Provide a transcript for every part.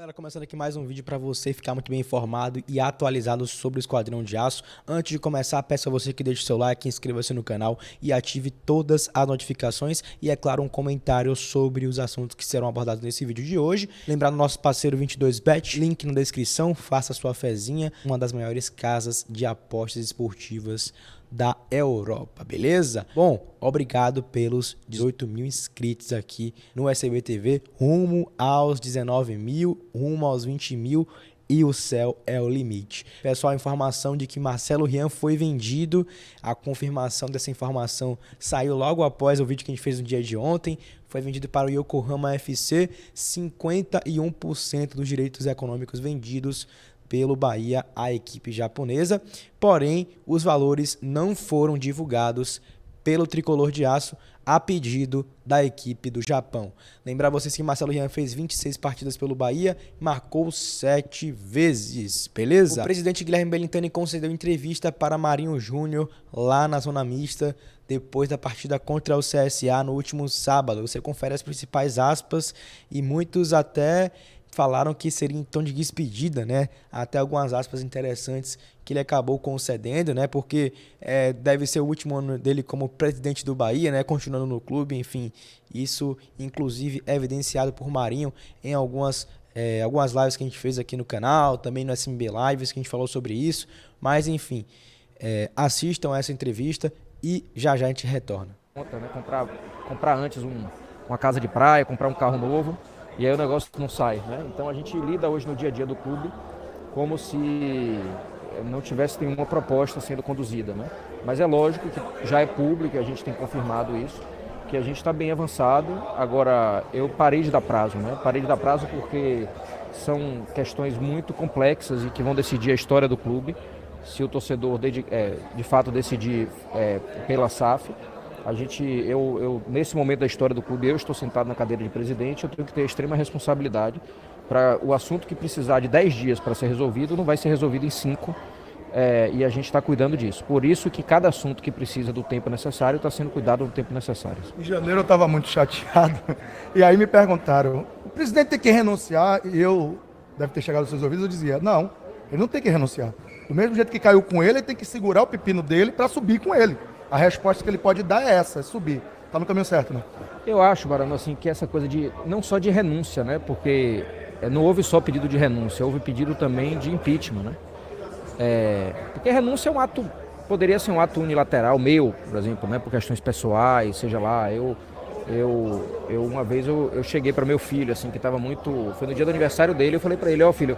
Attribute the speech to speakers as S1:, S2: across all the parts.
S1: Galera, começando aqui mais um vídeo para você ficar muito bem informado e atualizado sobre o Esquadrão de Aço. Antes de começar, peço a você que deixe seu like, inscreva-se no canal e ative todas as notificações e, é claro, um comentário sobre os assuntos que serão abordados nesse vídeo de hoje. Lembrando nosso parceiro 22Bet, link na descrição, faça sua fezinha, uma das maiores casas de apostas esportivas da Europa, beleza? Bom, obrigado pelos 18 mil inscritos aqui no SBTV, rumo aos 19 mil, rumo aos 20 mil e o céu é o limite. Pessoal, a informação de que Marcelo Rian foi vendido, a confirmação dessa informação saiu logo após o vídeo que a gente fez no dia de ontem, foi vendido para o Yokohama FC, 51% dos direitos econômicos vendidos pelo Bahia à equipe japonesa, porém os valores não foram divulgados pelo Tricolor de Aço a pedido da equipe do Japão. Lembrar vocês que Marcelo Rian fez 26 partidas pelo Bahia, marcou 7 vezes, beleza? O presidente Guilherme Belintani concedeu entrevista para Marinho Júnior lá na zona mista, depois da partida contra o CSA no último sábado. Você confere as principais aspas e muitos até falaram que seria em tom de despedida, né? Até algumas aspas interessantes que ele acabou concedendo, né? Porque deve ser o último ano dele como presidente do Bahia, né? Continuando no clube, enfim. Isso, inclusive, é evidenciado por Marinho em algumas lives que a gente fez aqui no canal, também no SMB Lives, que a gente falou sobre isso. Mas, enfim, assistam essa entrevista e já a gente retorna.
S2: Comprar antes uma casa de praia, comprar um carro novo. E aí o negócio não sai, né? Então a gente lida hoje no dia a dia do clube como se não tivesse nenhuma proposta sendo conduzida, né? Mas é lógico que já é público, a gente tem confirmado isso, que a gente está bem avançado. Agora, eu parei de dar prazo, né? Parei de dar prazo porque são questões muito complexas e que vão decidir a história do clube. Se o torcedor de fato decidir pela SAF, nesse momento da história do clube, eu estou sentado na cadeira de presidente, eu tenho que ter extrema responsabilidade para o assunto que precisar de 10 dias para ser resolvido, não vai ser resolvido em 5, e a gente está cuidando disso. Por isso que cada assunto que precisa do tempo necessário está sendo cuidado no tempo necessário.
S3: Em janeiro eu estava muito chateado, e aí me perguntaram, o presidente tem que renunciar, e deve ter chegado aos seus ouvidos, eu dizia, não, ele não tem que renunciar. Do mesmo jeito que caiu com ele tem que segurar o pepino dele para subir com ele. A resposta que ele pode dar é essa, é subir. Tá no caminho certo, né?
S2: Eu acho, Barano, assim, que essa coisa não só de renúncia, né? Porque não houve só pedido de renúncia, houve pedido também de impeachment, né? Porque renúncia é um ato, poderia ser um ato unilateral, meu, por exemplo, né? Por questões pessoais, seja lá, uma vez eu cheguei para meu filho, assim, que estava muito... Foi no dia do aniversário dele, eu falei para ele, filho,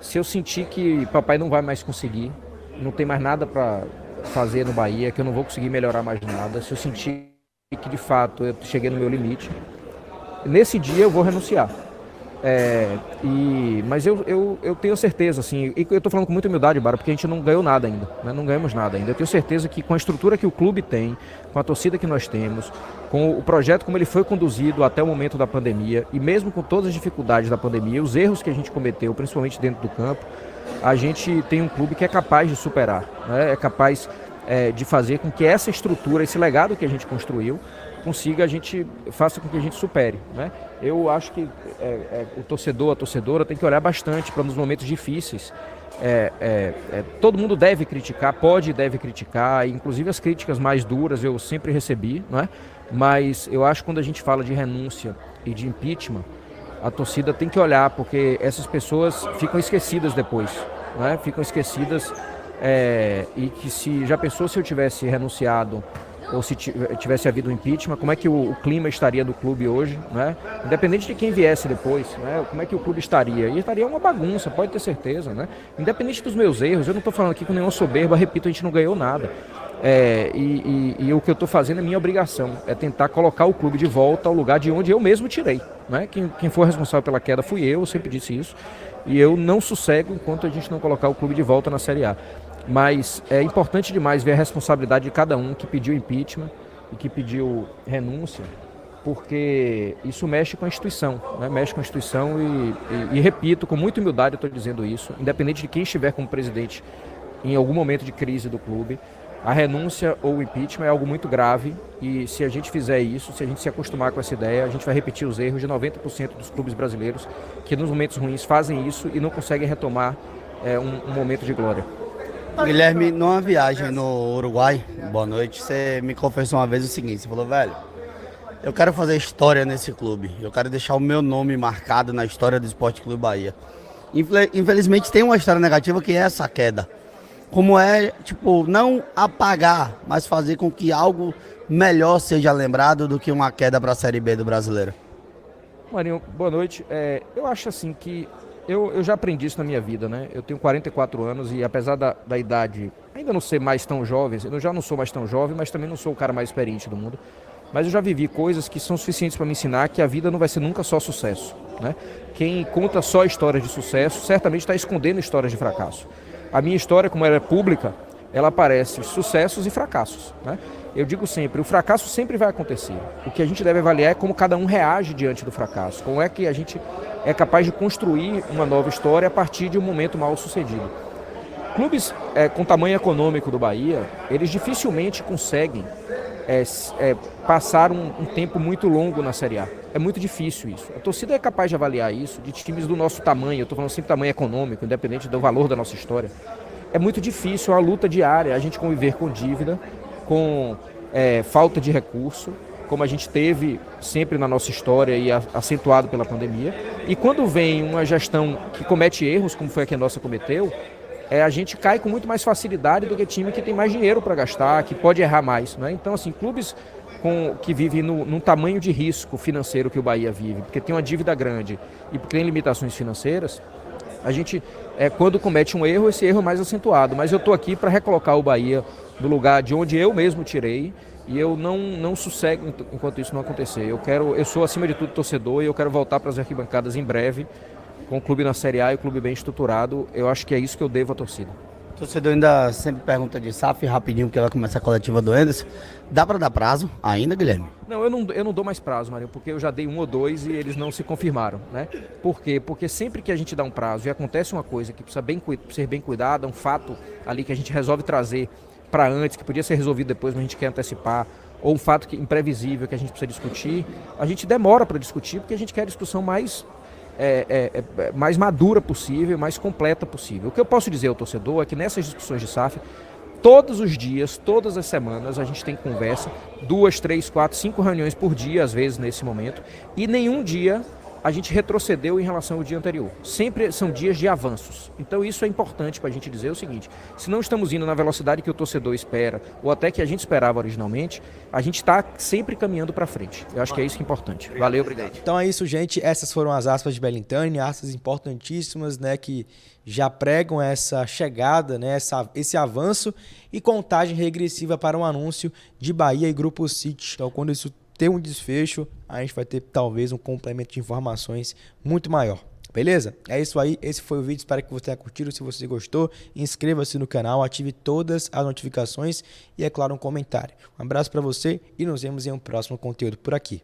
S2: se eu sentir que papai não vai mais conseguir, não tem mais nada para fazer no Bahia, que eu não vou conseguir melhorar mais nada, se eu sentir que de fato eu cheguei no meu limite, nesse dia eu vou renunciar. Mas eu tenho certeza, assim, e eu estou falando com muita humildade, Bara, porque a gente não ganhou nada ainda, né? Não ganhamos nada ainda. Eu tenho certeza que com a estrutura que o clube tem, com a torcida que nós temos, com o projeto como ele foi conduzido até o momento da pandemia, e mesmo com todas as dificuldades da pandemia, os erros que a gente cometeu, principalmente dentro do campo, a gente tem um clube que é capaz de superar, né? É capaz de fazer com que essa estrutura, esse legado que a gente construiu, faça com que a gente supere, né? Eu acho que o torcedor, a torcedora tem que olhar bastante para nos momentos difíceis. Todo mundo deve criticar, pode e deve criticar, inclusive as críticas mais duras eu sempre recebi, não é? Mas eu acho que quando a gente fala de renúncia e de impeachment, a torcida tem que olhar, porque essas pessoas ficam esquecidas depois, né? Ficam esquecidas, e que se eu tivesse renunciado ou se tivesse havido um impeachment, como é que o clima estaria do clube hoje, né? Independente de quem viesse depois, né? Como é que o clube estaria? E estaria uma bagunça, pode ter certeza, né? Independente dos meus erros, eu não estou falando aqui com nenhuma soberba, repito, a gente não ganhou nada. E o que eu estou fazendo é minha obrigação, é tentar colocar o clube de volta ao lugar de onde eu mesmo tirei, né? Quem for responsável pela queda fui eu sempre disse isso, e eu não sossego enquanto a gente não colocar o clube de volta na Série A. Mas é importante demais ver a responsabilidade de cada um que pediu impeachment e que pediu renúncia, porque isso mexe com a instituição, né? Mexe com a instituição e repito, com muita humildade eu estou dizendo isso, independente de quem estiver como presidente em algum momento de crise do clube, A renúncia ou o impeachment é algo muito grave e se a gente fizer isso, se a gente se acostumar com essa ideia, a gente vai repetir os erros de 90% dos clubes brasileiros que nos momentos ruins fazem isso e não conseguem retomar um momento de glória.
S4: Guilherme, numa viagem no Uruguai, boa noite, você me confessou uma vez o seguinte, você falou, velho, eu quero fazer história nesse clube, eu quero deixar o meu nome marcado na história do Esporte Clube Bahia. Infelizmente tem uma história negativa que é essa queda. Como é, tipo, não apagar, mas fazer com que algo melhor seja lembrado do que uma queda para a Série B do Brasileiro.
S2: Marinho, boa noite. Eu acho assim que eu já aprendi isso na minha vida, né? Eu tenho 44 anos e apesar da idade ainda não ser mais tão jovem, eu já não sou mais tão jovem, mas também não sou o cara mais experiente do mundo. Mas eu já vivi coisas que são suficientes para me ensinar que a vida não vai ser nunca só sucesso, né? Quem conta só histórias de sucesso certamente está escondendo histórias de fracasso. A minha história, como ela é pública, ela aparece sucessos e fracassos, né? Eu digo sempre, o fracasso sempre vai acontecer. O que a gente deve avaliar é como cada um reage diante do fracasso. Como é que a gente é capaz de construir uma nova história a partir de um momento mal sucedido. Clubes com tamanho econômico do Bahia, eles dificilmente conseguem passar um tempo muito longo na Série A. É muito difícil isso. A torcida é capaz de avaliar isso, de times do nosso tamanho, eu estou falando sempre tamanho econômico, independente do valor da nossa história. É muito difícil, é uma luta diária, a gente conviver com dívida, com falta de recurso, como a gente teve sempre na nossa história e acentuado pela pandemia. E quando vem uma gestão que comete erros, como foi a que a nossa cometeu, a gente cai com muito mais facilidade do que time que tem mais dinheiro para gastar, que pode errar mais, né? Então, assim, clubes que vivem num tamanho de risco financeiro que o Bahia vive, porque tem uma dívida grande e porque tem limitações financeiras, a gente, quando comete um erro, esse erro é mais acentuado. Mas eu estou aqui para recolocar o Bahia no lugar de onde eu mesmo tirei e eu não sossego enquanto isso não acontecer. Eu sou, acima de tudo, torcedor e eu quero voltar para as arquibancadas em breve, com o clube na Série A e o clube bem estruturado. Eu acho que é isso que eu devo à torcida.
S4: O torcedor ainda sempre pergunta de SAF rapidinho, porque ela começa a coletiva do Anderson. Dá para dar prazo ainda, Guilherme?
S2: Não, eu não dou mais prazo, Marinho, porque eu já dei 1 ou 2 e eles não se confirmaram, né? Por quê? Porque sempre que a gente dá um prazo e acontece uma coisa que precisa ser bem cuidada, um fato ali que a gente resolve trazer para antes, que podia ser resolvido depois, mas a gente quer antecipar, ou um fato imprevisível que a gente precisa discutir, a gente demora para discutir porque a gente quer a discussão mais madura possível, mais completa possível. O que eu posso dizer ao torcedor é que nessas discussões de SAF, todos os dias, todas as semanas, a gente tem conversa, 2, 3, 4, 5 reuniões por dia, às vezes, nesse momento, e nenhum dia a gente retrocedeu em relação ao dia anterior. Sempre são dias de avanços. Então isso é importante para a gente dizer o seguinte, se não estamos indo na velocidade que o torcedor espera, ou até que a gente esperava originalmente, a gente está sempre caminhando para frente. Eu acho que é isso que é importante. Valeu, obrigado.
S1: Então é isso, gente. Essas foram as aspas de Belintani, aspas importantíssimas, né, que já pregam essa chegada, né, esse avanço e contagem regressiva para um anúncio de Bahia e Grupo City. Então, quando isso ter um desfecho, a gente vai ter talvez um complemento de informações muito maior. Beleza? É isso aí, esse foi o vídeo, espero que você tenha curtido. Se você gostou, inscreva-se no canal, ative todas as notificações e, é claro, um comentário. Um abraço para você e nos vemos em um próximo conteúdo por aqui.